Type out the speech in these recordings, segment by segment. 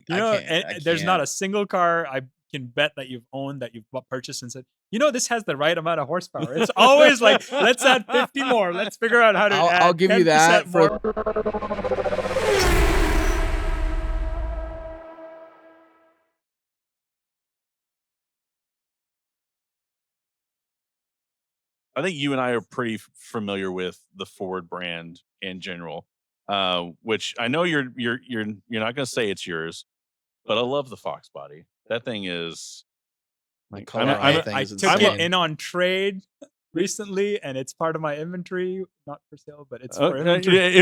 can't. there's not a single car I can bet that you've owned that you've purchased and said, this has the right amount of horsepower. It's always like, let's add 50 more. Let's figure out how to add I'll give you that more. I think you and I are pretty familiar with the Ford brand in general, which I know you're not going to say it's yours, but I love the Fox body. That thing is like I took it in on trade recently, and it's part of my inventory. Not for sale, but it's for inventory.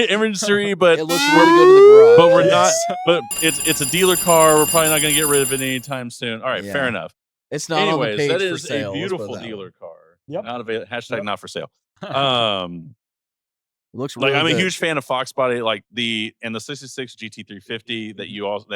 Inventory, but it looks really good in the garage. But we're not. But it's a dealer car. We're probably not going to get rid of it anytime soon. All right, fair enough. It's not on the page that for is sale. a beautiful dealer car. Yep. Not available. Hashtag not for sale. Looks really I'm good. a huge fan of Fox body, like the 66 GT350 that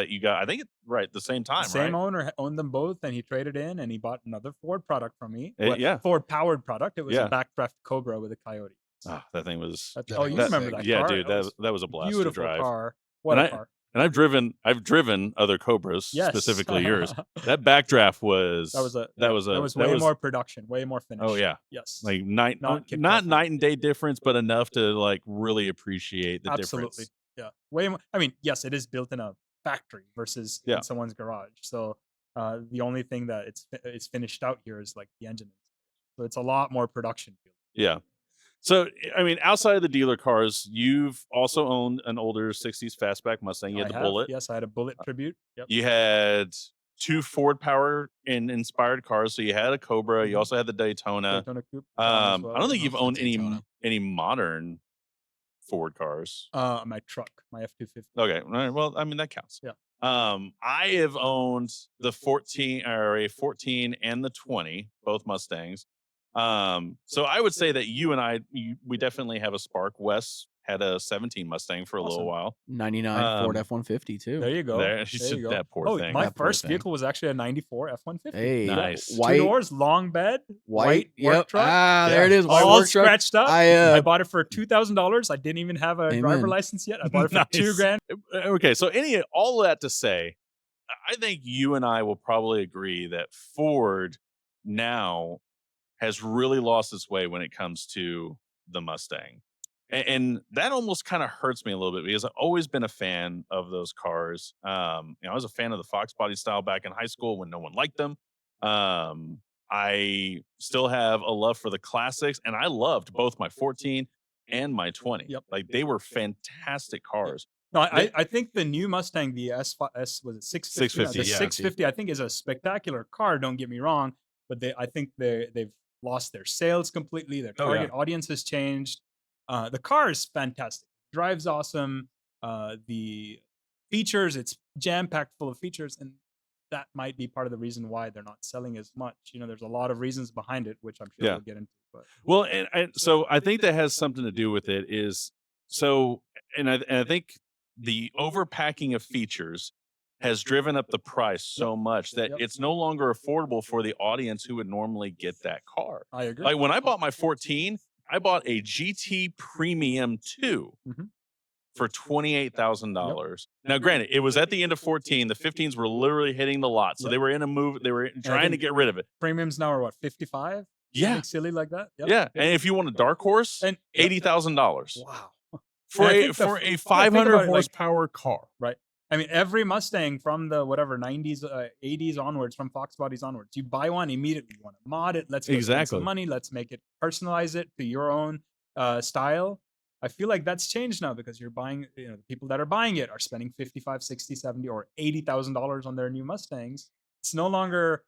you got. I think it's right the same time. Same owner owned them both, and he traded in, and he bought another Ford product from me. Ford powered product. It was a backdraft Cobra with a Coyote. Oh, that thing was. You remember that car? Yeah, dude, that was a blast to drive. Beautiful car. What a car. And I've driven other Cobras, specifically yours. That backdraft was way more production, way more finish. Oh yeah, yes, like not night and day difference, but enough to like really appreciate the difference. Yeah, way more. I mean, yes, it is built in a factory versus in someone's garage. So the only thing that it's finished out here is like the engine. So it's a lot more production. Yeah. So, I mean, outside of the dealer cars, you've also owned an older 60s fastback Mustang. You had the Bullet. Yes, I had a Bullet Tribute. Yep. You had two Ford Power inspired cars. So you had a Cobra. You also had the Daytona. Coupe. I don't think you've owned any modern Ford cars. My truck, my F-250. Okay. Well, I mean, that counts. Yeah. I have owned the 14 and the 20, both Mustangs. So I would say that you and I, we definitely have a spark. Wes had a 17 Mustang for a little while. 99 Ford F-150 too. There you go. That poor thing. My first vehicle was actually a 94 F-150. Hey, nice. White, 2 doors, long bed, white work truck. There it is. All scratched up. I bought it for $2,000. I didn't even have a driver license yet. I bought it for $2,000. Okay, so all that to say, I think you and I will probably agree that Ford now has really lost its way when it comes to the Mustang. And that almost kind of hurts me a little bit because I've always been a fan of those cars. I was a fan of the Fox body style back in high school when no one liked them. I still have a love for the classics, and I loved both my 14 and my 20. Yep. Like they were fantastic cars. No, I think the new Mustang, the S was it 650? The 650, I think, is a spectacular car. Don't get me wrong, but I think they've lost their sales completely. Their target audience has changed. The car is fantastic. Drives awesome. The features, it's jam-packed full of features, and that might be part of the reason why they're not selling as much. There's a lot of reasons behind it, which I'm sure we'll get into. But. Well, so I think that has something to do with it. I think the overpacking of features has driven up the price so much that it's no longer affordable for the audience who would normally get that car. I agree. Like when I bought my 14, I bought a GT Premium 2 for $28,000. Now, granted, it was at the end of 14. The 15s were literally hitting the lot, so they were in a move. They were trying to get rid of it. Premiums now are what, 55? Yeah, something silly like that. Yeah, and if you want a Dark Horse, and $80,000. Wow. For a 500 horsepower car, right? I mean, every Mustang from the 90s, 80s onwards, from Fox bodies onwards, you buy one immediately. You want to mod it. Let's spend some money. Let's make it, personalize it to your own style. I feel like that's changed now because you're buying, the people that are buying it are spending $55, $60, $70, or $80,000 on their new Mustangs. It's no longer,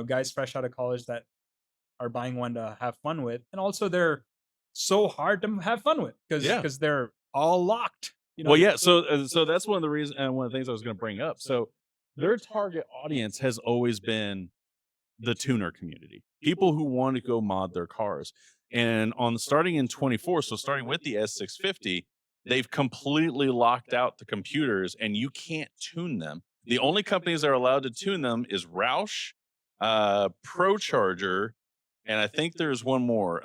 guys fresh out of college that are buying one to have fun with. And also they're so hard to have fun with because they're all locked. Well, yeah. So that's one of the reasons, and one of the things I was going to bring up. So their target audience has always been the tuner community, people who want to go mod their cars. And starting in 24, so starting with the S650, they've completely locked out the computers, and you can't tune them. The only companies that are allowed to tune them is Roush, ProCharger, and I think there's one more.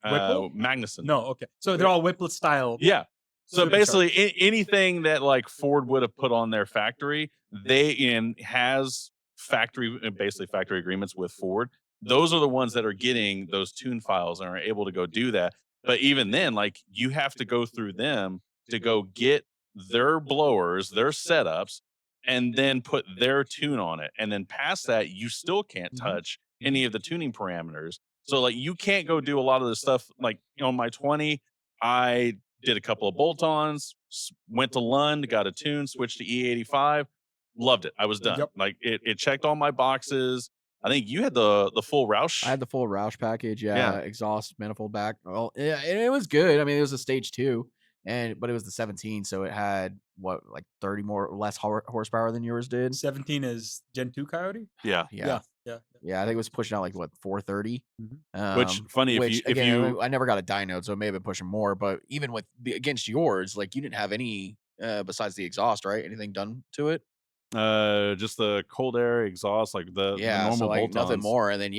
Magnuson. No, okay. So they're all Whipple style. Yeah. So basically, anything that like Ford would have put on their factory, has basically factory agreements with Ford. Those are the ones that are getting those tune files and are able to go do that. But even then, like you have to go through them to go get their blowers, their setups, and then put their tune on it. And then past that, you still can't touch any of the tuning parameters. So like you can't go do a lot of the stuff like on my 20, I did a couple of bolt-ons, went to Lund, got a tune, switched to E85, loved it. I was done. Yep. Like it checked all my boxes. I think you had the full Roush. I had the full Roush package. Yeah. Exhaust, manifold back. Well, yeah, it was good. I mean, it was a stage 2, but it was the 17, so it had like 30 less horsepower than yours did. 17 is Gen 2 Coyote. Yeah. I think it was pushing out like 430. Which funny if you I never got a dyno, so it may have been pushing more. But even against yours, like you didn't have any besides the exhaust, right? Anything done to it? Just the cold air exhaust, like the normal so like bolt-ons. nothing more. And then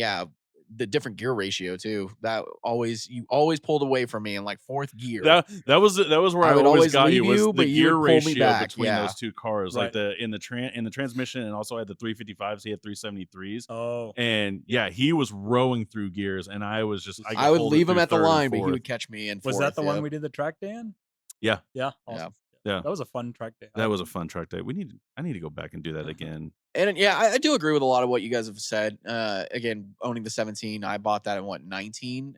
the different gear ratio too. You always pulled away from me in like 4th gear. That was where I always got you was the gear ratio between those two cars, right. Like in the transmission, and also had the 355s. He had 373s. Oh, and he was rowing through gears, and I was just I would leave him at the line, but he would catch me in. Was that the one we did the track day in? Yeah. Awesome. Yeah, that was a fun track day. That was a fun track day. I need to go back and do that again. And I do agree with a lot of what you guys have said. Again, owning the 17, I bought that in 19.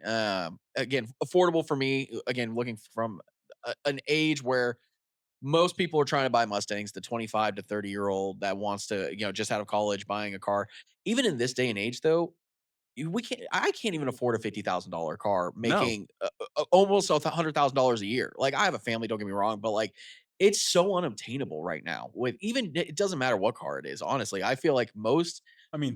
Again, affordable for me. Again, looking from an age where most people are trying to buy Mustangs, the 25 to 30-year-old that wants to, just out of college buying a car. Even in this day and age, though, I can't even afford a $50,000 car making almost $100,000 a year. Like I have a family, don't get me wrong, but like it's so unobtainable right now. It doesn't matter what car it is. Honestly, I feel like most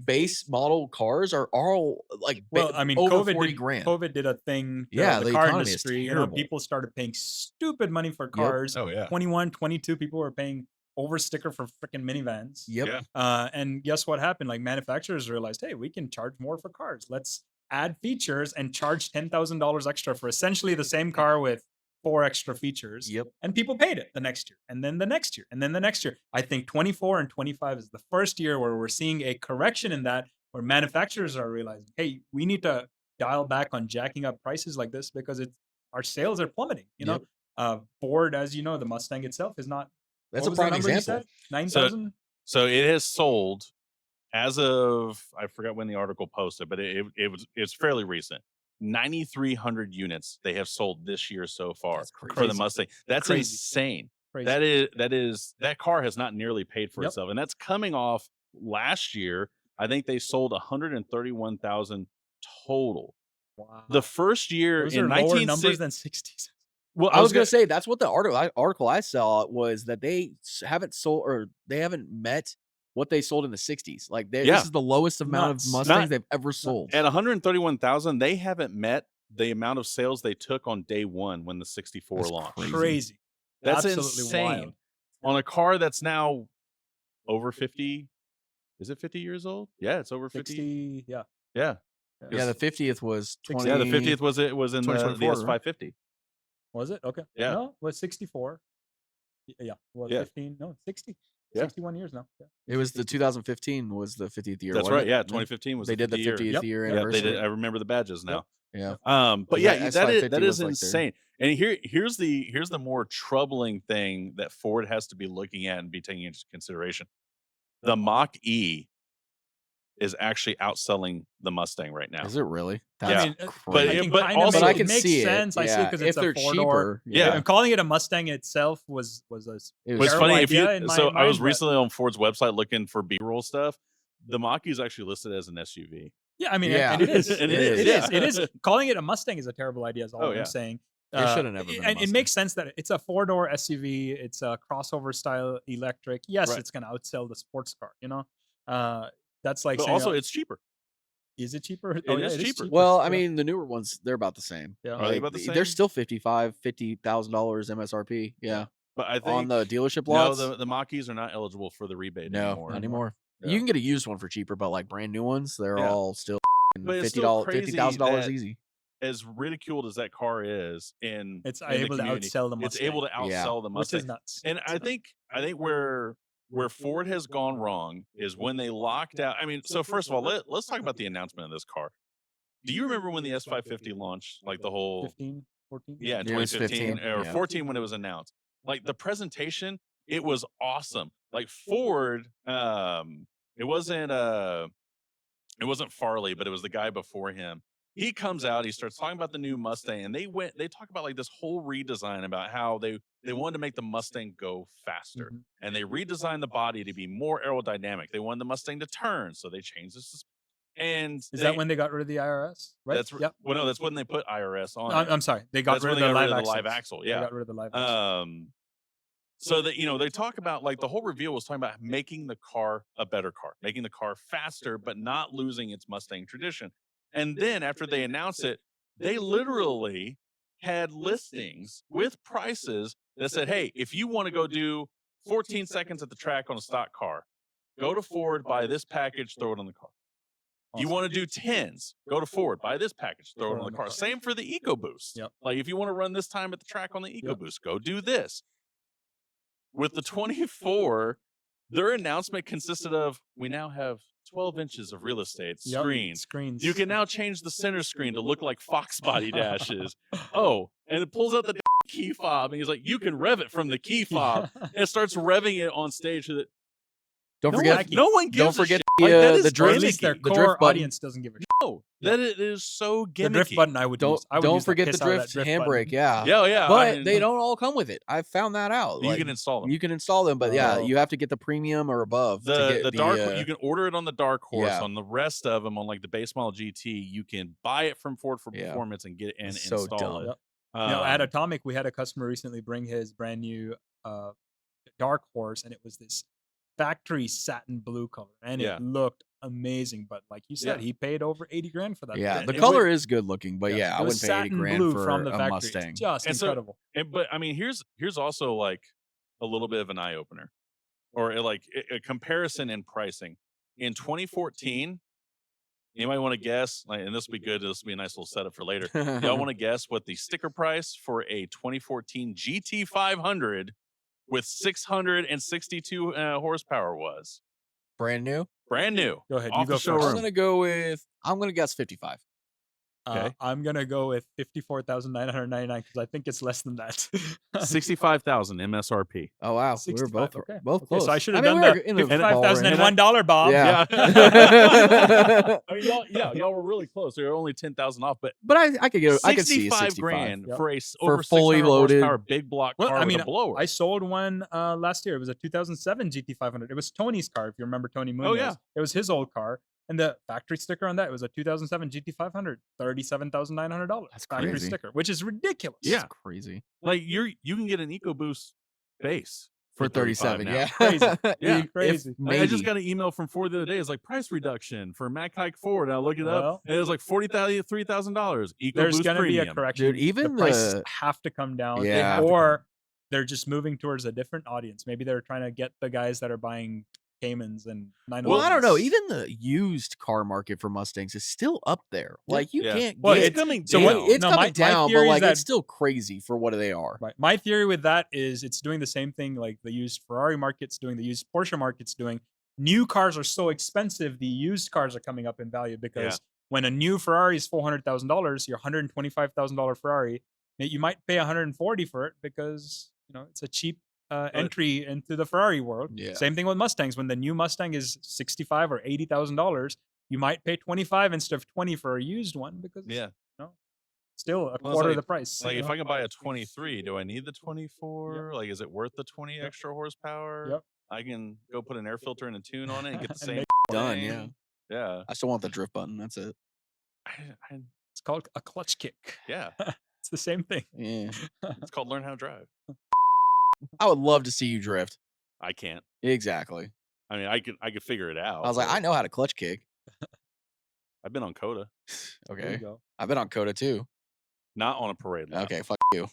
base model cars are all like over $40 grand. COVID did a thing. The car industry. People started paying stupid money for cars. Oh yeah, 21, 22 people were paying over sticker for freaking minivans. Yep. And guess what happened? Like manufacturers realized, hey, we can charge more for cars. Let's add features and charge $10,000 extra for essentially the same car with 4 extra features. Yep. And people paid it the next year, and then the next year, and then the next year. I think 24 and 25 is the first year where we're seeing a correction in that, where manufacturers are realizing, hey, we need to dial back on jacking up prices like this because our sales are plummeting. Ford, as you know, the Mustang itself is not. That's a prime example. 9,000. So it has sold as of, I forgot when the article posted, but it's fairly recent. 9,300 units they have sold this year so far for the Mustang. That's insane. Crazy. That car has not nearly paid for itself, and that's coming off last year. I think they sold 131,000 total. Wow. The first year Those in are lower numbers than 60s. Well, I was going to say that's what the article I saw was that they haven't sold or they haven't met what they sold in the 60s. Like this is the lowest amount of Mustangs they've ever sold. At 131,000, they haven't met the amount of sales they took on day one when the 64 launched. Crazy. That's absolutely insane. Wild. On a car that's now over 50. Is it 50 years old? Yeah, it's over 50. 60, Yeah. Yeah, the 50th was 20. Yeah, the 50th was in the S550. Was it? Okay. Yeah. No, it was 64. Yeah. Well, 15. No, 60. 61 years now. Yeah. It was the 2015 was the 50th year. That's right. Yeah, 2015 was they did the 50th year anniversary. Yeah, they did. I remember the badges now. Yeah. But that is insane. And here's the more troubling thing that Ford has to be looking at and be taking into consideration. The Mach-E is actually outselling the Mustang right now. Is it really? That's crazy. But I can makes see sense. it. I see it because it's a four-door. Yeah. And calling it a Mustang itself was It's funny I was mind, recently on Ford's website looking for B-roll stuff. The Mach-E is actually listed as an SUV. Yeah, I mean, yeah. And it is. It is. Calling it a Mustang is a terrible idea. Is all I'm saying. It should have never been. And it makes sense that it's a four-door SUV. It's a crossover style electric. Yes, it's going to outsell the sports car. That's like. But also, it's cheaper. Is it cheaper? It is cheaper. Well, I mean, the newer ones, they're about the same. Yeah. Are they about the same? They're still $50,000 MSRP. Yeah. But I think on the dealership lots, the Mach-E's are not eligible for the rebate anymore. Not anymore. Yeah. You can get a used one for cheaper, but like brand new ones, they're all still $50,000 easy. as ridiculed as that car is in It's the able to community, outsell the it's Mustang, able to outsell the which Mustang. is nuts. And I think where Ford has gone wrong is when they locked out. I mean, so first of all, let's talk about the announcement of this car. Do you remember when the S550 launched? Like the whole 15, 14? yeah, in It was 2015 15, or yeah. 14 when it was announced. Like the presentation, it was awesome. Like Ford, it wasn't Farley, but it was the guy before him. He comes out, he starts talking about the new Mustang, and they talk about like this whole redesign about how they wanted to make the Mustang go faster. Mhm. And they redesigned the body to be more aerodynamic. They wanted the Mustang to turn, so they changed this. And Is that when they got rid of the IRS? Right? That's Yep. well, no, that's when they put IRS on. I'm sorry, they got That's rid when of they the got rid live of the live axles. axle. They Yeah. got rid of the live axle. So that they talk about like the whole reveal was talking about making the car a better car, making the car faster, but not losing its Mustang tradition. And then after they announced it, they literally had listings with prices that said, "Hey, if you want to go do 14 seconds at the track on a stock car, go to Ford, buy this package, throw it on the car. You want to do 10s, go to Ford, buy this package, throw it on the car. Same for the EcoBoost. Yep. Like if you want to run this time at the track on the EcoBoost, go do this." With the 24, their announcement consisted of, we now have 12 inches of real estate screens. You can now change the center screen to look like Fox body dashes. Oh, and it pulls out the key fob, and he's like, you can rev it from the key fob. And it starts revving it on stage. Don't forget, no one gives don't forget a shit. Like, that is the drift. At least their the core drift button. audience doesn't give a shit. No, that it is so gimmicky. The drift button I would use. I would Don't use forget the piss out of that drift handbrake. button. Yeah, Yeah. but I mean, they don't all come with it. I found that out. you Like, can install them. You can install them, but yeah, Oh. you have to get the premium or above. to The get dark. You can order it on the Dark Horse. Yeah. On the rest of them, on like the base model GT, you can buy it from Ford for Yeah. performance and get it and It's so install dumb. it. Yep. At Um, Atomic, we had a customer recently bring his brand new Dark Horse, and it was this factory satin blue color, and Yeah. it looked amazing. But like you said, Yeah. he paid over 80 grand for that. Yeah, thing. the it color is good looking, but yeah, it I was wouldn't pay 80 satin grand blue for from the a factory. Mustang. It's just And so- incredible. but I mean, here's also like a little bit of an eye opener, or a comparison in pricing. In 2014, anybody want to guess? Like, and this will be good. This will be a nice little setup for later. Y'all want to guess what the sticker price for a 2014 GT500 with 662 horsepower was? Brand new? Brand new. Go ahead, Off you go the first. showroom. I'm gonna guess 55. Okay. I'm gonna go with 54,999 because I think it's less than that. 65,000 MSRP. Oh wow, we were 65, both okay. both Okay, close. so I should have mean, done we were the in the $55,001, Bob. Yeah. I mean, y'all were really close. They were only 10,000 off, but But I could get. I could see 65 65 grand Yep. for a For over fully 600 loaded- horsepower big block car Well, I mean, with a blower. I sold one last year. It was a 2007 GT500. It was Tony's car, if you remember Tony Munoz. yeah. It was his old car. And the factory sticker on that was a 2007 GT500, $37,900. That's factory crazy. sticker, which is ridiculous. Yeah. That's crazy Like you can get an EcoBoost base for 35 37. now. Yeah, Crazy. Yeah. Crazy. Like, I just got an email from Ford the other day. It's like price reduction for Mach-E Ford. And I look it up, Well, and it was like $43,000. There's EcoBoost going to be a premium. correction. Dude, even the prices the- have to come down. Yeah. They have to Or they're just moving towards a different audience. Maybe they're trying to get the guys that are buying Caymans and 911s. Well, I don't know. Even the used car market for Mustangs is still up there. Like you Yeah. can't Well, get. It's coming so down. what- It's no, coming my down, but theory is like that- it's still crazy for what they are. Right. My theory with that is it's doing the same thing like the used Ferrari market's doing, the used Porsche market's doing. New cars are so expensive, the used cars are coming up in value because when a new Ferrari is $400,000, your $125,000 Ferrari, you might pay $140 for it because it's a cheap entry into the Ferrari world. Yeah. Same thing with Mustangs. When the new Mustang is $65,000 or $80,000, you might pay $25,000 instead of $20,000 for a used one because still a Well, it's quarter of like- the price. Like if I can buy a 23, do I need the 24? Like, is it worth the 20 Yep. extra horsepower? Yep. I can go put an air filter and a tune on it and get the And same make Done. thing. Yeah. Yeah. I still want the drift button. That's it. It's called a clutch kick. Yeah. It's the same thing. Yeah. It's called learn how to drive. I would love to see you drift. I can't. Exactly. I mean, I could figure it out. I was like, but I know how to clutch kick. I've been on Coda, There you Okay. go. I've been on Coda too. not on a parade lap. Okay. Fuck you.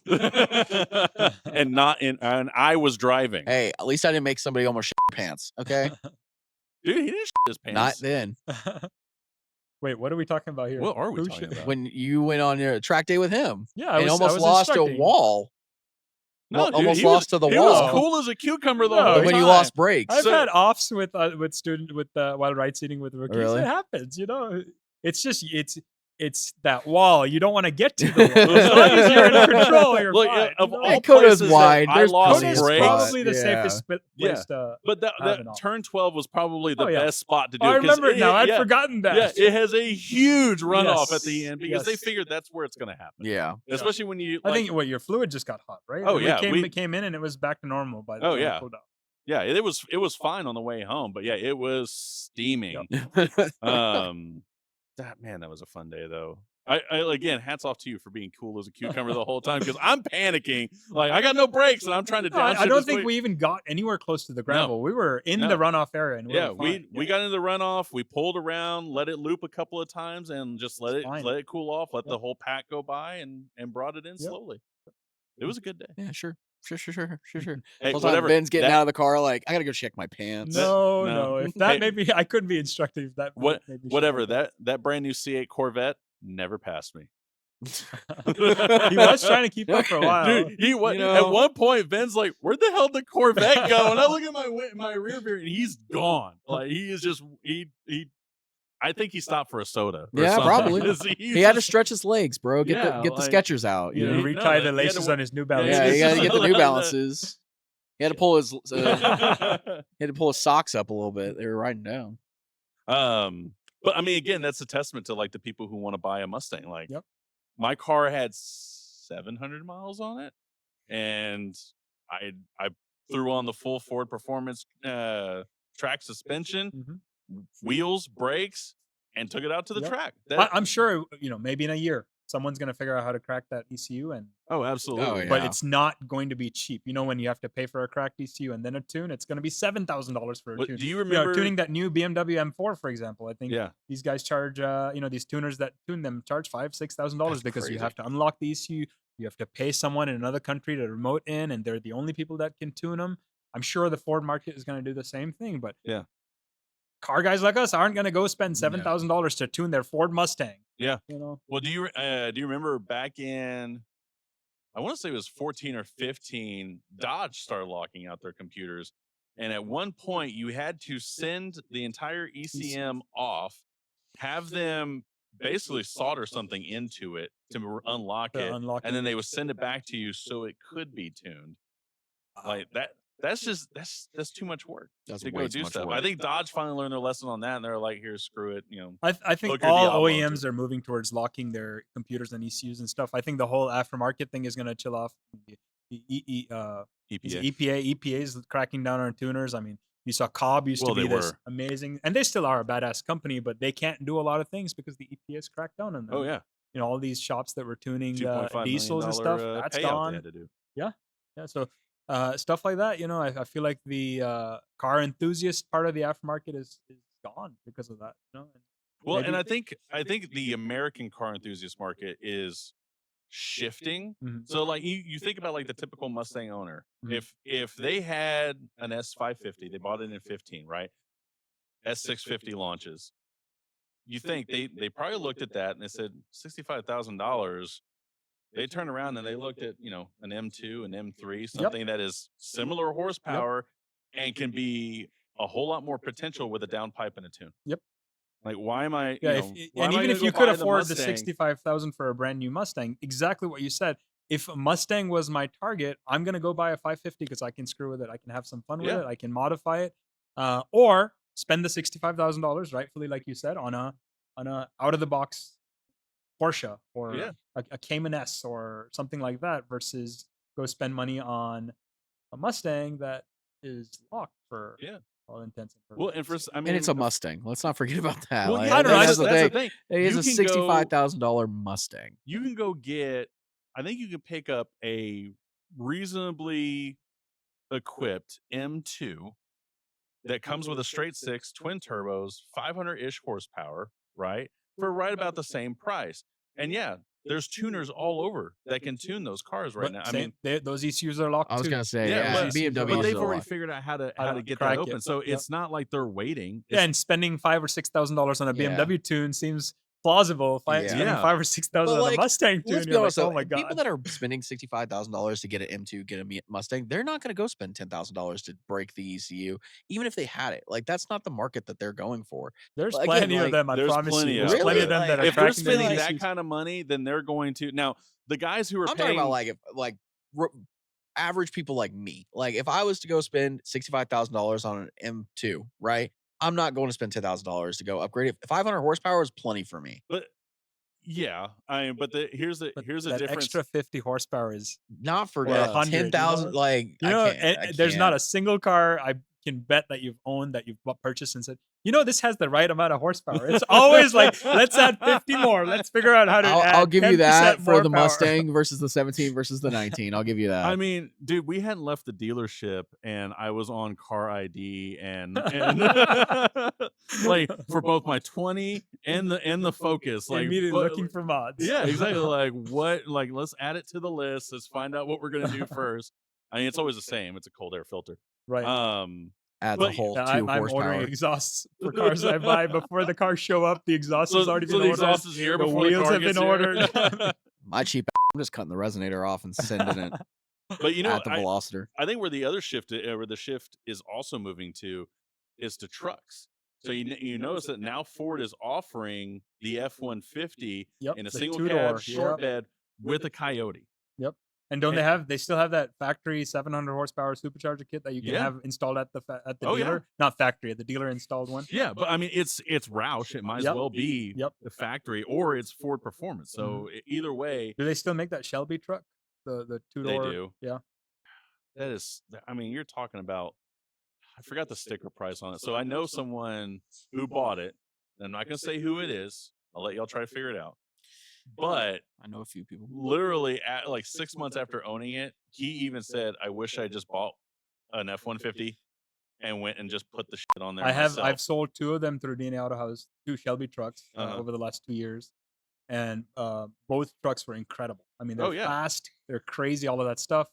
and I was driving. Hey, at least I didn't make somebody almost shit their pants. Okay. Dude, he didn't shit his pants. Not then. Wait, what are we talking about here? What are we Who talking should- about? When you went on your track day with him, Yeah, and I almost was lost a instructing. wall. No, dude, almost he was- lost to the He was wall. cool as a cucumber the No, whole when time. you lost brakes. I've So- had offs with student while ride seating with rookies. Really? It happens, you know. It's just it's that wall. You don't want to get to the wall. As long as you're in control, you're Look, fine. of you know? all Hey, Kota's places wide. that I There's lost plenty Kota's of brakes, spots. probably the Yeah. safest place Yeah. to but that have an off. turn 12 was probably the Oh, yeah. best spot to do. Oh, I 'cause remember it now. I'd yeah, forgotten that. Yeah, it has a huge runoff at the Yes, end because they yes. figured that's where it's going to happen. Yeah. Especially when you. I Like, think your fluid just got hot, right? Oh, It yeah, came in and it was back to normal by the Oh, time yeah. it cooled off. yeah, it was fine on the way home, but yeah, it was steaming. That was a fun day though. I again, hats off to you for being cool as a cucumber the whole time because I'm panicking. Like I got no brakes and I'm trying to No, downshift. I don't this think quick. we even got anywhere close to the gravel. We were in No. the runoff area, and we Yeah, were fine. we got into the runoff. We pulled around, let it loop a couple of times, and just let Fine. it cool off. Let Yep. the whole pack go by, and brought it in Yep. slowly. It was a good day. Yeah, sure. Hey, Whole time whatever. Ben's getting out of the car, like, I gotta go check my pants. No. No. If that Hey. maybe I couldn't be instructive. That maybe Whatever. That brand new C8 Corvette never passed me. he was trying to keep up for a while. Dude, he was. You know- At one point, Ben's like, "Where the hell did the Corvette go?" And I look at my rear view, and he's gone. Like he is just he. I think he stopped for a soda. or Yeah, something. probably. He's He had to just- stretch his legs, bro. Get Yeah, the like- Skechers out. You You know, know? re- retie no, the he had laces to- on his New Balance. Yeah, you gotta get the New Let- Balances. He had to pull his socks up a little bit. They were riding down. But I mean, again, that's a testament to like the people who want to buy a Mustang. Like, Yep. my car had 700 miles on it, and I threw on the full Ford Performance track suspension, Mhm. wheels, brakes, and took it out to the Yep. track. I'm sure maybe in a year someone's gonna figure out how to crack that ECU, and Absolutely. yeah. but it's not going to be cheap. You know, when you have to pay for a cracked ECU and then a tune, it's going to be $7,000 for a What- tune. do you know, remember tuning that new BMW M4, for example? I think Yeah. these guys charge, these tuners that tune them charge $5,000-$6,000 That's because you crazy. have to unlock the ECU. You have to pay someone in another country to remote in, and they're the only people that can tune them. I'm sure the Ford market is going to do the same thing, but Yeah. car guys like us aren't going to go spend $7,000 to tune their Ford Mustang. Yeah. You know, Well, do you remember back in, I want to say it was 14 or 15, Dodge started locking out their computers, and at one point you had to send the entire ECM off, have them basically solder something into it to unlock to it, unlock and then they would send it back to you so it could be tuned. Like that. That's too much work That's to way go too do much stuff. work. I think Dodge finally learned their lesson on that, and they're like, "Here, screw it." I think Hooker all Diablo OEMs are moving towards locking their computers and ECUs and stuff. I think the whole aftermarket thing is going to chill off. The EPA. EPA is cracking down on tuners. I mean, you saw Cobb used Well, to be they this were. amazing, and they still are a badass company, but they can't do a lot of things because the EPA's cracked down on them. Oh yeah, all these shops that were tuning $2.5 diesels and stuff, million that's payout gone. they had to do. Yeah, so stuff like that, I feel like the car enthusiast part of the aftermarket is gone because of that. Well, and maybe- I think the American car enthusiast market is shifting. Mhm. So like you think about like the typical Mustang owner. Mhm. If they had an S550, they bought it in 15, right? S650 launches. You think they probably looked at that and they said $65,000. They turned around and they looked at, an M2, an M3, something that is similar horsepower and can be a whole lot more potential with a downpipe and a tune. Yep. Like, why am I? Yeah, why and am I even gonna if go you could buy afford the Mustang? 65,000 for a brand new Mustang, exactly what you said. If a Mustang was my target, I'm gonna go buy a 550 because I can screw with it. I can have some fun with Yeah. it. I can modify it, or spend the $65,000, rightfully, like you said, on a out of the box Porsche or Yeah. a Cayman S or something like that, versus go spend money on a Mustang that is locked for Yeah. all intents and Well, purposes. and And it's a Mustang. Let's not forget about that. Well, Like, yeah, I don't know, that's, I that's the the thing. thing. It is a You can go- $65,000 Mustang. You can go get. I think you can pick up a reasonably equipped M2 that comes with a straight six, twin turbos, 500-ish horsepower, right? For right about the same price. And yeah, there's tuners all over that can tune those cars right now. I mean, those ECUs are locked I was too. gonna say, yeah, BMW, but they've is a already lot. figured out how to get crack that open. it. So it's not like they're waiting. Yeah, and spending $5,000 or $6,000 on a Yeah. BMW tune seems plausible. Spending Yeah. $5,000 or $6,000 But, on like, a Mustang tune, Let's be you're honest, like, oh though, my people god. that are spending $65,000 to get an M2, get a Mustang, they're not gonna go spend $10,000 to break the ECU, even if they had it. Like, that's not the market that they're going for. There's But again, plenty of like, them. I there's promise plenty you. of There's plenty them. of them that are if they're cracking their spending that ECUs. kind of money, then they're going to. Now, the guys who are I'm paying, talking about like average people like me. Like, if I was to go spend $65,000 on an M2, right? I'm not going to spend $10,000 to go upgrade it. 500 horsepower is plenty for me. but yeah, but here's the But difference. extra 50 horsepower is Not for Or 100, 10,000. Like, you know, I there's not can't. a single car I can bet that you've owned that you've purchased and said, you know, this has the right amount of horsepower. It's always like, let's add 50 more. Let's figure out how to add I'll give you 10% that for more the power. Mustang versus the 17 versus the 19. I'll give you that. I mean, dude, we hadn't left the dealership, and I was on car ID and like for both my 20 and the Focus, like Immediately looking for mods. yeah, exactly. Like what? Like let's add it to the list. Let's find out what we're gonna do first. I mean, it's always the same. It's a cold air filter. Right. Adds a but- whole 2 I'm horsepower. ordering exhausts for cars I buy before the cars show up. The exhaust has already been the ordered. exhaust is here The before the wheels car have gets been here. ordered. My cheap I'm just cutting the resonator off and sending it But you know, at the Velociter. I think where the other shift, where the shift is also moving to, is to trucks. So you notice that now Ford is offering the F-150 Yep, in a the single two-door, cab short yep. bed with a Coyote. Yep. And they still have that factory 700 horsepower supercharger kit that you can Yeah. have installed at the Oh, yeah. dealer? Not factory, at the dealer installed one. Yeah, but I mean, it's Roush. It might as Yep. well be Yep. the factory, or it's Ford Performance. So either way, Do they still make that Shelby truck? The two-door? they do. Yeah. That is, I mean, you're talking about. I forgot the sticker price on it. So I know someone who bought it. I'm not gonna say who it is. I'll let y'all try to figure it out. But I know a few people. literally, at like 6 months after owning it, he even said, "I wish I just bought an F-150 and went and just put the shit on there." myself." I've sold 2 of them through DNA Auto House, 2 Shelby trucks over the last 2 years. And both trucks were incredible. I mean, they're fast, they're crazy, all of that stuff.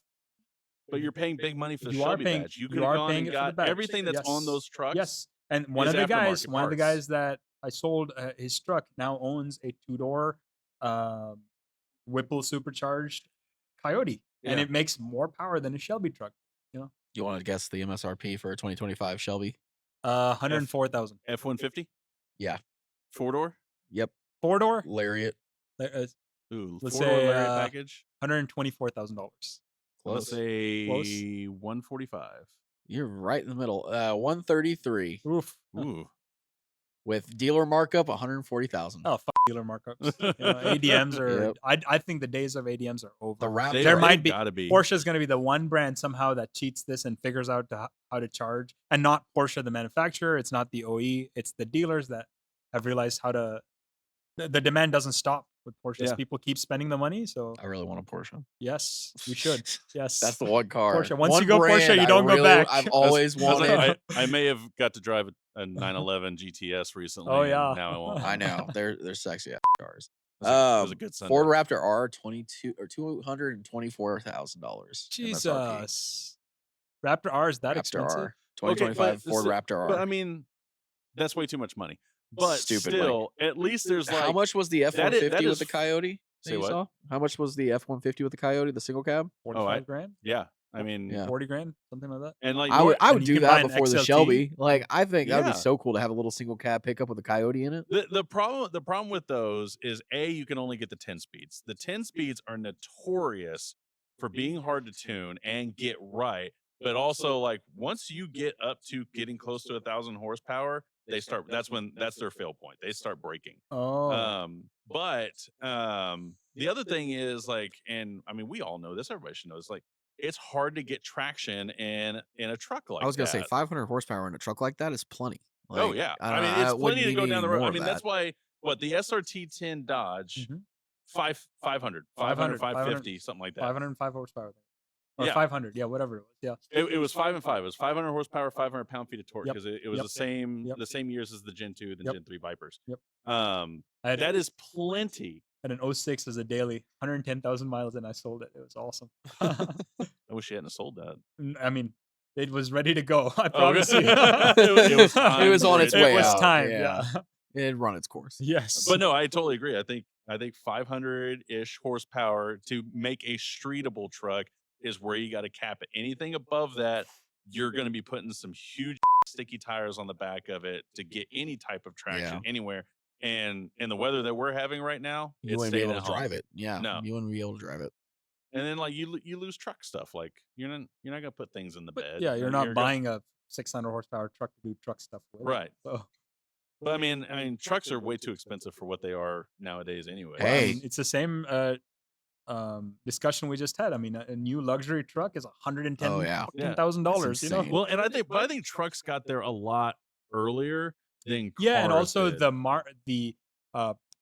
But you're paying big money for the You are Shelby paying- badge. You you could have are gone paying and it for the got badge. everything that's on Yes. those trucks. Yes. And one is of the aftermarket guys parts. that I sold his truck now owns a 2-door Whipple supercharged Coyote, and Yeah. it makes more power than a Shelby truck. You want to guess the MSRP for a 2025 Shelby? 104,000. F-150? Yeah. 4-door? Yep. 4-door? Lariat. Ooh, Let's 4-door say, Lariat package? $124,000. Let's Close. say 145. You're right in the middle. 133 Oof. Ooh. with dealer markup 140,000. Oh, fuck dealer markups. ADMs are. Yep. I think the days of ADMs are over. The Raptor. They There are- might they've be- gotta be. Porsche is going to be the one brand somehow that cheats this and figures out how to charge, and not Porsche the manufacturer. It's not the OE. It's the dealers that have realized how to. The demand doesn't stop with Porsches. Yeah. People keep spending the money. So I really want a Porsche. yes, you should. Yes, That's the one car. Porsche. Once One you go Porsche, brand you I don't go really- back. I've always I was like, wanted. I may have got to drive a 911 GTS recently. Oh, and yeah. now I won't. I know they're sexy ass cars. It was a good Ford Sunday. Raptor R $224,000. Jesus. Raptor R is that Raptor expensive? R 2025 Ford Raptor R. But I mean, that's way too much money. But Stupid still, at least there's like how much was the that F-150 is with the Coyote? that Say you what? saw? How much was the F-150 with the Coyote, the single cab? 45 grand, Yeah, I mean, Yeah. 40 grand, something like that. and like I would and you do can buy that an before the XLT. Shelby. Like I think that would Yeah. be so cool to have a little single cab pickup with a Coyote in it. the problem with those is you can only get the 10 speeds. The 10 speeds are notorious for being hard to tune and get right, but also like once you get up to getting close to 1,000 horsepower, they start. That's their fail point. They start breaking. Oh, But the other thing is like, and I mean, we all know this. Everybody should know this. Like, it's hard to get traction in a truck like that. I was gonna say 500 horsepower in a truck like that is plenty. Oh Like, yeah, I I mean, don't- it's I wouldn't plenty to need go any down the road. more I of mean, that's why the SRT10 Dodge, Mhm. 500, 550, something like that. 505 horsepower. Or Yeah. 500, yeah, whatever it was. Yeah. It was 5 and 5. It was 500 horsepower, 500 pound-feet of torque Yep. because it was Yep. the same years as the Gen 2, the Yep. Gen 3 Vipers. Yep. Um, I had- that is plenty and an 06 as a daily, 110,000 miles, and I sold it. It was awesome. I wish you hadn't sold that. I mean, it was ready to go. I Oh, promise you. it was time It was on for its it. way It was out. time. Yeah. Yeah. It had run its course. Yes. But no, I totally agree. I think 500-ish horsepower to make a streetable truck is where you got to cap it. Anything above that, you're going to be putting some huge sticky tires on the back of it to get any type of traction anywhere. And in the weather that we're having right now, You it's wouldn't be staying able at to home. drive it. Yeah. No. You wouldn't be able to drive it. And then like you lose truck stuff. Like you're not gonna put things in the But bed. yeah, you're not gonna- buying a 600 horsepower truck to do truck stuff with. Right. So, But I mean, trucks are way too expensive for what they are nowadays anyway. well, I Hey. mean, it's the same discussion we just had. I mean, a new luxury truck is $110,000. Oh, yeah. $10,000. You know. insane. Well, and I think trucks got there a lot earlier than Yeah, and cars also did. the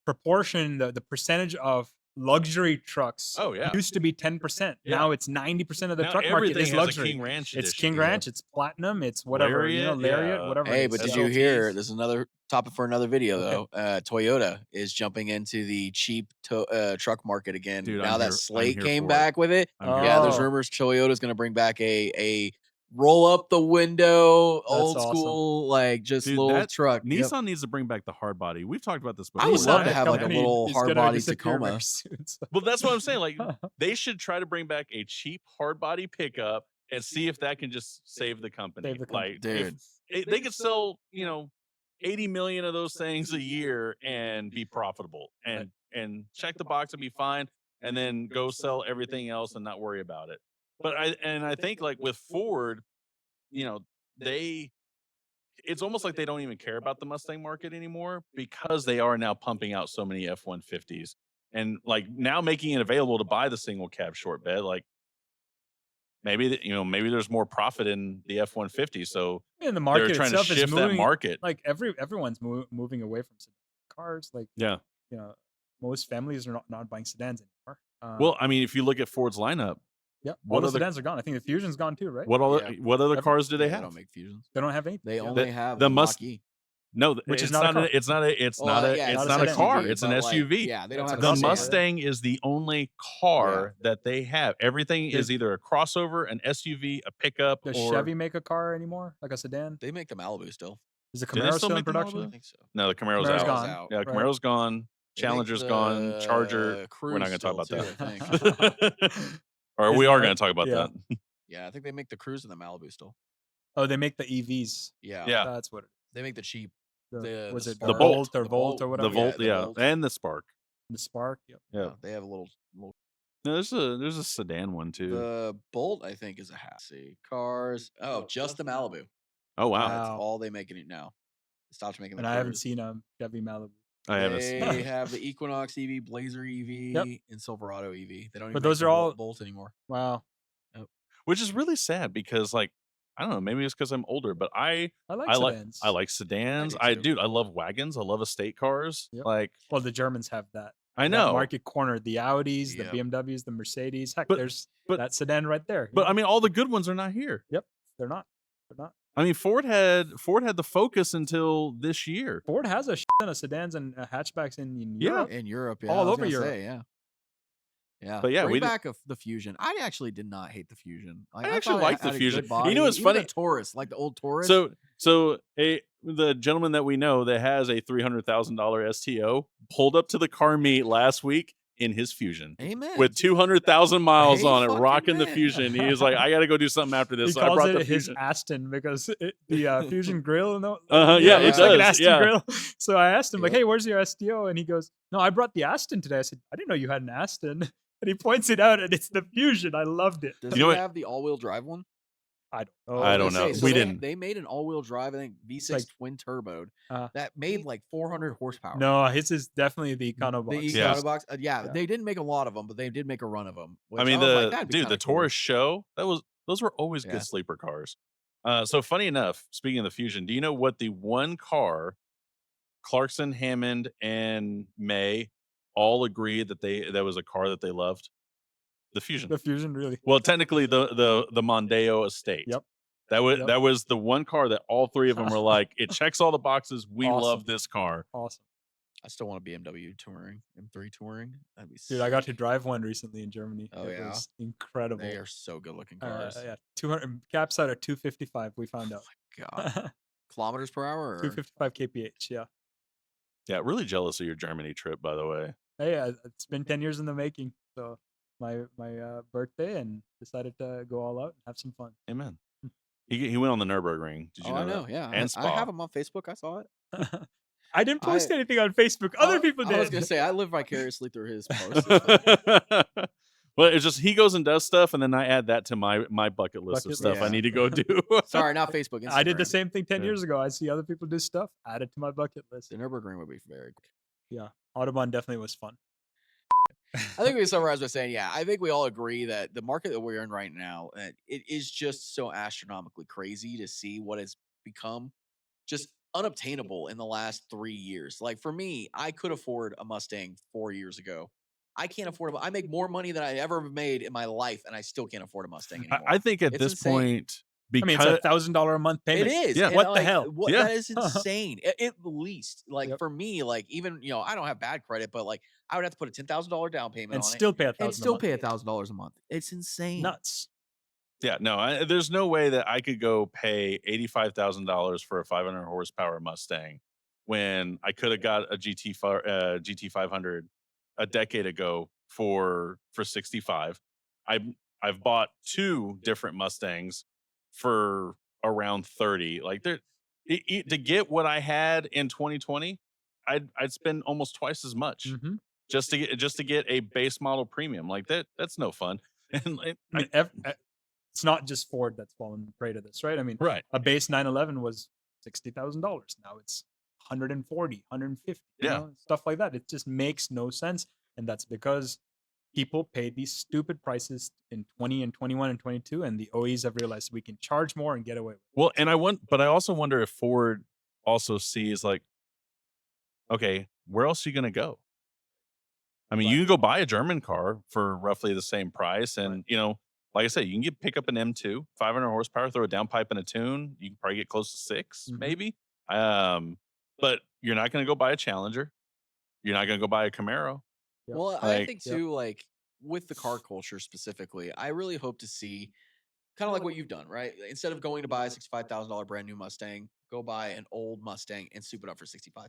proportion, the percentage of luxury trucks Oh, yeah. used to be 10%. Yeah. Now it's 90% of the Now truck market everything is has a luxury. King Ranch It's edition. King Ranch, it's Platinum, it's whatever, Lariat, Lariat, yeah. whatever. Hey, it is. but did So- you hear? SLTs. There's another topic for another video, Okay. though. Toyota is jumping into the cheap truck market again. Dude, now I'm that here- I'm Slate here came for it. back with it. I'm here Yeah, for there's Oh. rumors Toyota's going to bring back a roll up the window, old awesome. school, like just Dude, little that- truck. Nissan needs to bring back the hard body. We've talked about this I before. would love to That have like a company little is hard gonna body disappear very Tacoma. soon, so- Well, that's what I'm saying. Like they should try to bring back a cheap hard body pickup and see if that can just save the company. Save the company. Like, Dude. if they could sell, 80 million of those things a year and be profitable and check the box and be fine, and then go sell everything else and not worry about it. But I think like with Ford, it's almost like they don't even care about the Mustang market anymore because they are now pumping out so many F-150s and like now making it available to buy the single cab short bed. Like maybe maybe there's more profit in the F-150, so And the they're market trying to itself is shift that moving. market. Like everyone's moving away from sedan cars. Like Yeah. Most families are not buying sedans anymore. Well, I mean, if you look at Ford's lineup, yeah, all what the other- sedans are gone. I think the Fusion's gone too, right? what other Every- cars do they They have? don't make Fusions. They don't have anything. They Yeah. only have the the Must- Mach-E. No, Which it's is not a car. It's not a Well, yeah, it's it's not an a car. SUV, It's an but, like, SUV. yeah, they don't That's have a The a Mustang. Mustang is the only car that they have. Everything is either a crossover, an SUV, a pickup, Does or Chevy make a car anymore? Like a sedan? They make the Malibu still. Is the Do they Camaro still still in make the production? Malibu? I think so. no, the Camaro's Camaro's out. gone. out. Yeah, Right. Camaro's gone. They make Challenger's gone. the Charger. We're not Cruise going to talk still, about too, I think. that. Or we Isn't are that- going to talk about yeah. that. Yeah, I think they make the Cruise and the Malibu still. Oh, they make the EVs. Yeah. Yeah. That's what it They make the cheap. is. The Was it Spark. The Bolt. or The Volt or Bolt. whatever? The Volt, the yeah, Volt. and the Spark. The Spark. Yep. Yeah. They have a little. No, there's a sedan one too. The Bolt, I think, is a half. See, cars. Oh, just the Malibu. Oh wow, That's Wow. all they make it now. They stopped making the And I haven't Cruise. seen a Chevy Malibu. I haven't. They Seen have the Equinox EV, Blazer EV, Yep. and Silverado EV. They don't. Even But make those the are all- Bolt anymore. Wow. Which is really sad because, like, I don't know, maybe it's because I'm older, but I I like sedans. like sedans. do I too. dude, I love wagons. I love estate cars. Yep. Like, Well, the Germans have that. I that know, market corner. The Audis, Yep. the BMWs, the Mercedes. Heck, But- there's but- that sedan right there. but I mean, all the good ones are not here. They're not. They're not. I mean, Ford had the Focus until this year. Ford has a shit ton of sedans and hatchbacks in Yeah. Europe. In Europe, yeah, All I was over gonna Europe. say, yeah. Yeah, But yeah, bring we did- back the Fusion. I actually did not hate the Fusion. Like, I actually thought it liked the had a Fusion. good body. You know what's Even funny? The Taurus, like the old Taurus. So the gentleman that we know that has a $300,000 STO pulled up to the car meet last week in his Fusion amen. with 200,000 miles Hey, on it, fucking rocking the man. Fusion. He was like, I got to go do something after He this. So I calls brought it the his Fusion. Aston because the Fusion grill. No, Yeah, it looks like an does, Aston yeah. grill. So I asked him like, Yep. "Hey, where's your STO?" And he goes, "No, I brought the Aston today." I said, "I didn't know you had an Aston." And he points it out, and it's the Fusion. I loved it. Does You know he what? have the all-wheel drive one? I don't know. I was don't gonna know. say, We they- didn't. They made an all-wheel drive, I think V6 Like- twin turboed Uh, that made like 400 horsepower. No, his is definitely the Econo The box. Yeah. Econo box. Yeah, Yeah. they didn't make a lot of them, but they did make a run of them. I mean, that'd be the kinda cool. Taurus show, those were always Yeah. good sleeper cars. So funny enough, speaking of the Fusion, do you know what the one car Clarkson, Hammond, and May all agreed that was a car that they loved? The Fusion. The Fusion, really. Well, technically the Mondeo estate. Yep. That Yep. was the one car that all three of them were like, it checks all the boxes. We Awesome. love this car. Awesome. I still want a BMW touring, M3 touring. That'd be Dude, I got to drive one recently in Germany. Oh, It yeah? was incredible. They are so good looking cars. Yeah, 200 caps out at 255. We found out. God. Kilometers per hour? Or? 255 kph. Yeah. Yeah, really jealous of your Germany trip, by the way. Hey, it's been 10 years in the making. So my birthday, and decided to go all out and have some fun. Amen. He went on the Nürburgring. Did you know I know, that? yeah. And I Spa. have him on Facebook. I saw it. I didn't post anything on Facebook. Other people did. I was gonna say I live vicariously through his posts. Well, it's just he goes and does stuff, and then I add that to my bucket list of stuff I need to go do. Sorry, not Facebook. Instagram. I did the same thing 10 years ago. I see other people do stuff, add it to my bucket list. The Nürburgring would be very cool. Yeah, Autobahn definitely was fun. I think we summarize by saying, I think we all agree that the market that we're in right now, it is just so astronomically crazy to see what has become just unobtainable in the last 3 years. Like for me, I could afford a Mustang 4 years ago. I can't afford it. I make more money than I ever made in my life, and I still can't afford a Mustang anymore. I think at this point, because it's $1,000 a month payment. It is. Yeah. What the hell? That is insane. At least, for me, even I don't have bad credit, but I would have to put a $10,000 down payment and on still it, pay and still pay $1,000 a month. It's insane. Nuts. Yeah, no, there's no way that I could go pay $85,000 for a 500 horsepower Mustang when I could have got a GT 500 a decade ago for 65. I've bought 2 different Mustangs for around 30. Like to get what I had in 2020, I'd spend almost twice as much just to get a base model premium. Like that's no fun. And it's not just Ford that's fallen prey to this, right? I mean, right. A base 911 was $60,000. Now it's 140, 150, stuff like that. It just makes no sense. And that's because people paid these stupid prices in 20 and 21 and 22, and the OEs have realized we can charge more and get away with it. Well, and I also wonder if Ford also sees okay, where else are you going to go? I mean, you can go buy a German car for roughly the same price, and like I said, you can pick up an M2, 500 horsepower, throw a downpipe and a tune. You can probably get close to 6, maybe. But you're not going to go buy a Challenger. You're not going to go buy a Camaro. Yep. Well, I think too, with the car culture specifically, I really hope to see kind of like what you've done, right? Instead of going to buy a $65,000 brand new Mustang, go buy an old Mustang and soup it up for $65,000.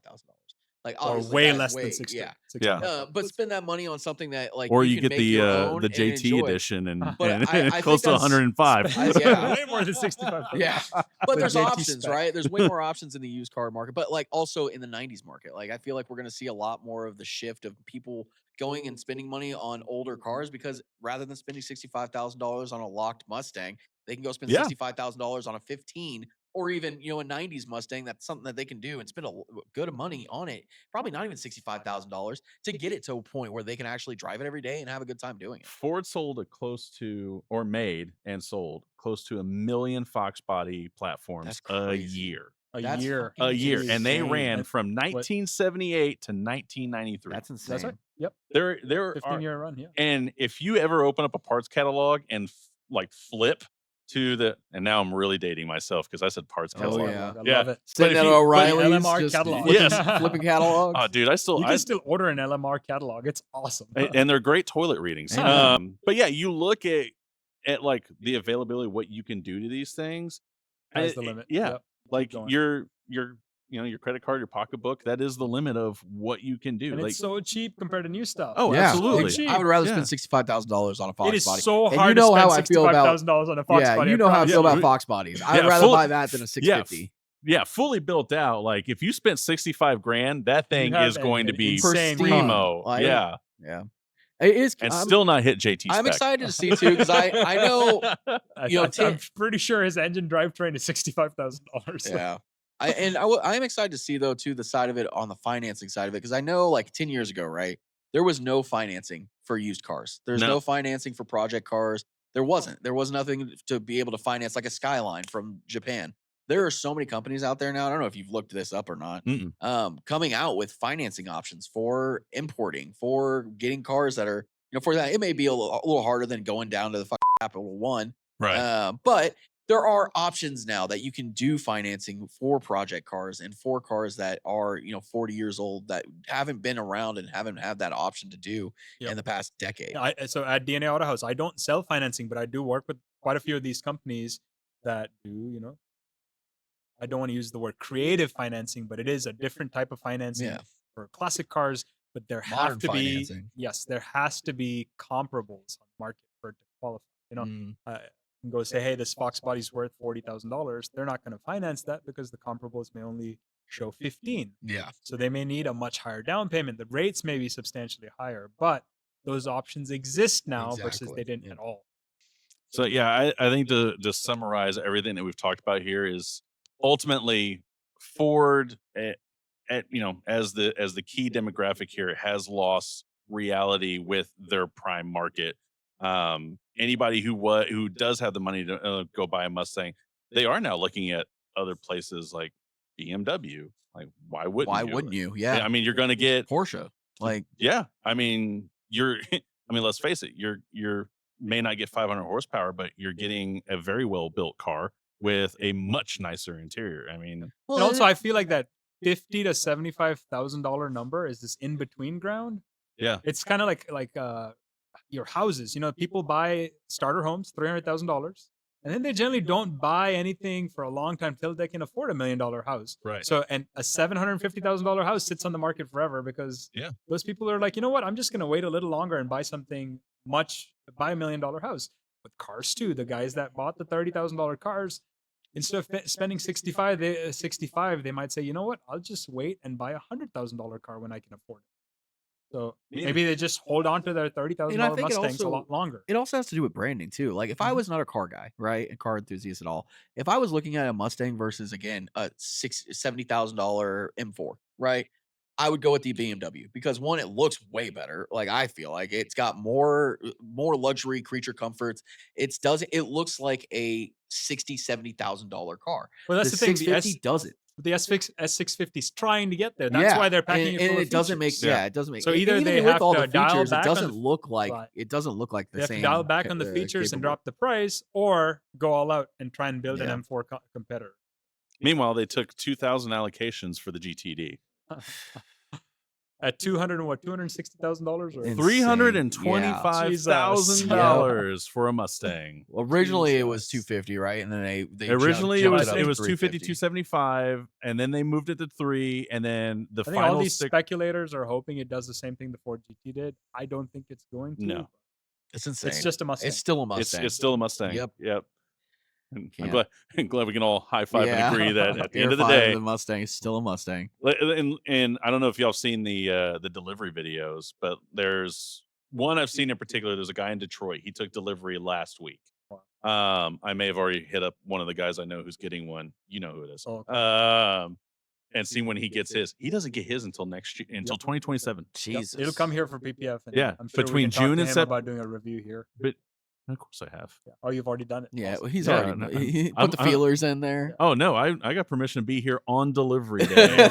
Or way less than 60. Yeah. But spend that money on something that or you get the JT edition and I close to 105. Way more than 65. Yeah. But there's options, right? There's way more options in the used car market, but also in the 90s market. I feel like we're going to see a lot more of the shift of people going and spending money on older cars, because rather than spending $65,000 on a locked Mustang, they can go spend $65,000 on a 15, or even, a 90s Mustang. That's something that they can do and spend a good money on it. Probably not even $65,000 to get it to a point where they can actually drive it every day and have a good time doing it. Ford made and sold close to 1 million Fox body platforms a year. A year. And they ran from 1978 to 1993. That's insane. That's right. Yep. There 15-year run. Yeah. And if you ever open up a parts catalog and flip to and now I'm really dating myself because I said parts catalog. Oh, yeah. I love it. Sitting at O'Reilly's, LMR catalog. Flipping catalogs. Oh, dude, you can still order an LMR catalog. It's awesome. And they're great toilet readings. But yeah, you look at the availability of what you can do to these things. That's the limit. Yeah. Your credit card, your pocketbook, that is the limit of what you can do. And it's so cheap compared to new stuff. Oh, yeah, absolutely. I would rather spend $65,000 on a Fox body. It is so hard to spend $65,000 on a Fox body. You know how I feel about Fox bodies. I'd rather buy that than a $650. Yeah, fully built out. If you spent $65,000, that thing is going to be primo. Yeah. It is, and still not hit JT spec. I'm excited to see too, because I know I'm pretty sure his engine drivetrain is $65,000. Yeah. I'm excited to see though too the side of it on the financing side of it, because I know 10 years ago, right, there was no financing for used cars. There's no financing for project cars. There was nothing to be able to finance like a Skyline from Japan. There are so many companies out there now. I don't know if you've looked this up or not. Coming out with financing options for importing, for getting cars that are, for that. It may be a little harder than going down to the Capital One. Right. But there are options now that you can do financing for project cars and for cars that are, 40 years old that haven't been around and haven't had that option to do Yep. in the past decade. So at DNA Auto House, I don't sell financing, but I do work with quite a few of these companies that do, I don't want to use the word creative financing, but it is a different type of financing Yeah. for classic cars. But there Modern have to financing. there has to be comparables on the market for it to qualify. Mm, You can go say, hey, this Fox body's worth $40,000. They're not going to finance that because the comparables may only show 15. yeah. So they may need a much higher down payment. The rates may be substantially higher, but those options exist now versus they Exactly. didn't Yeah. at all. So yeah, I think to just summarize everything that we've talked about here is ultimately Ford as the key demographic here has lost reality with their prime market. Anybody who does have the money to go buy a Mustang, they are now looking at other places like BMW. Like, why wouldn't Why you? wouldn't you? Yeah, Yeah. I mean, you're going to get Porsche. Like, yeah. I mean, I mean, let's face it. You're may not get 500 horsepower, but you're getting a very well built car with a much nicer interior. I mean, And also, I feel like that $50,000 to $75,000 number is this in between ground. yeah, It's kind of like your houses. People buy starter homes, $300,000, and then they generally don't buy anything for a long time till they can afford $1 million house. right. So, and a $750,000 house sits on the market forever because Yeah. those people are like, you know what? I'm just going to wait a little longer and buy buy $1 million house. With cars too, the guys that bought the $30,000 cars, instead of spending 65, they might say, you know what? I'll just wait and buy $100,000 car when I can afford it. So maybe they just hold on to their $30,000 Mustangs a lot longer. It also has to do with branding too. Like if I was not a car guy, right, a car enthusiast at all, if I was looking at a Mustang versus again a $70,000 M4, right, I would go with the BMW because one, it looks way better. Like I feel like it's got more luxury creature comforts. It looks like a $60,000-$70,000 car. Well, that's the thing. 650 doesn't. The S650 is trying to get there. That's why they're packing it full of it doesn't make features. it doesn't make. So and either even they with have all to the dial features, back it on doesn't look like right. it doesn't look like the They have same. to dial back on the features and capable. drop the price, or go all out and try and build Yeah. an M4 competitor. Meanwhile, they took 2,000 allocations for the GTD. At $260,000 or Insane. $325,000 for a Mustang. Originally, it was 250, right? And then they originally jumped it was 250, 350. 275, and then they moved it to 3, and then the I think final all these speculators are hoping it does the same thing the Ford GT did. I don't think it's going to. No. It's insane. It's just a Mustang. It's still a Mustang. It's still a Mustang. Yep. And I'm glad we can all high five and agree that at the end of the Air five day, the Mustang is still a Mustang. and I don't know if y'all seen the delivery videos, but there's one I've seen in particular. There's a guy in Detroit. He took delivery last week. I may have already hit up one of the guys I know who's getting one. You know who it is. Oh, okay. And see when he gets his. He doesn't get his until next year, until 2027. Jesus, It'll come here for PPF. And Yeah, I'm sure between we can talk June to and him September. about doing a review here. But of course I have. Yeah. Oh, you've already done it. Yeah, Awesome. well, he's Yeah, already no, he I'm- put the feelers in there. Oh no, I got permission to be here on delivery day.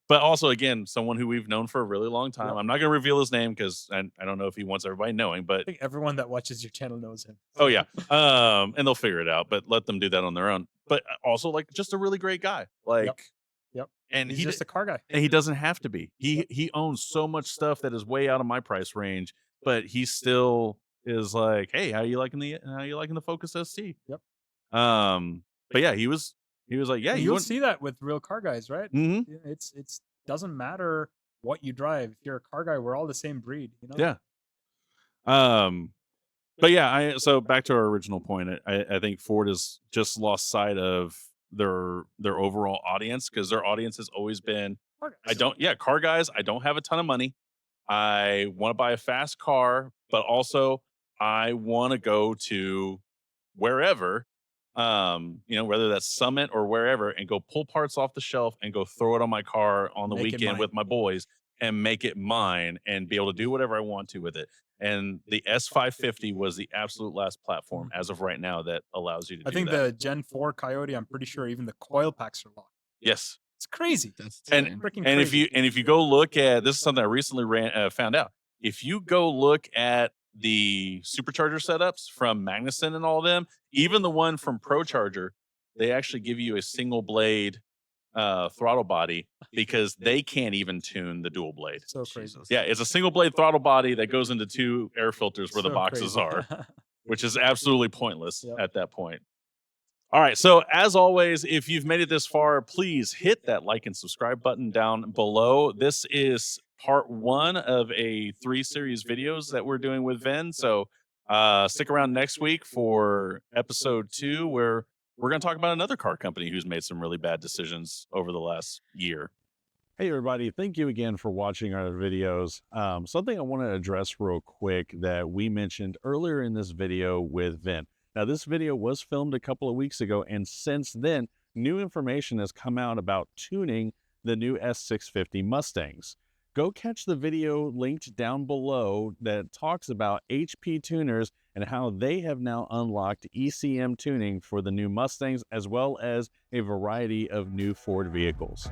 But also again, someone who we've known for a really long time. Yep. I'm not going to reveal his name because I don't know if he wants everybody knowing. But I think everyone that watches your channel knows him. oh yeah, and they'll figure it out. But let them do that on their own. But also like just a really great guy. Like, Yep. And He's just a car guy. and he doesn't have to be. He owns so much stuff that is way out of my price range, but he still is like, hey, how you liking the Focus ST? Yep. But yeah, he was like, yeah, And you you'll want. see that with real car guys, right? Mhm. It's doesn't matter what you drive. If you're a car guy, we're all the same breed. Yeah. But yeah, so back to our original point, I think Ford has just lost sight of their overall audience because their audience has always been Car guys. car guys. I don't have a ton of money. I want to buy a fast car, but also I want to go to wherever, whether that's Summit or wherever, and go pull parts off the shelf and go throw it on my car on the Make it weekend mine. with my boys and make it mine and be able to do whatever I want to with it. And the S550 was the absolute last platform as of right now that allows you to I do think that. the Gen 4 Coyote, I'm pretty sure even the coil packs are locked. Yes. It's crazy. That's And- insane. Freaking And crazy. if you go look at, this is something I recently found out. If you go look at the supercharger setups from Magnuson and all of them, even the one from ProCharger, they actually give you a single blade throttle body because they can't even tune the dual blade. So crazy. Yeah, it's a single blade throttle body that goes into 2 air filters where the So boxes crazy. are, which is absolutely pointless Yep. at that point. All right, so as always, if you've made it this far, please hit that like and subscribe button down below. This is part 1 of a 3-series videos that we're doing with Vin. So stick around next week for episode 2, where we're going to talk about another car company who's made some really bad decisions over the last year. Hey everybody, thank you again for watching our videos. Something I want to address real quick that we mentioned earlier in this video with Vin. Now, this video was filmed a couple of weeks ago, and since then, new information has come out about tuning the new S650 Mustangs. Go catch the video linked down below that talks about HP tuners and how they have now unlocked ECM tuning for the new Mustangs, as well as a variety of new Ford vehicles.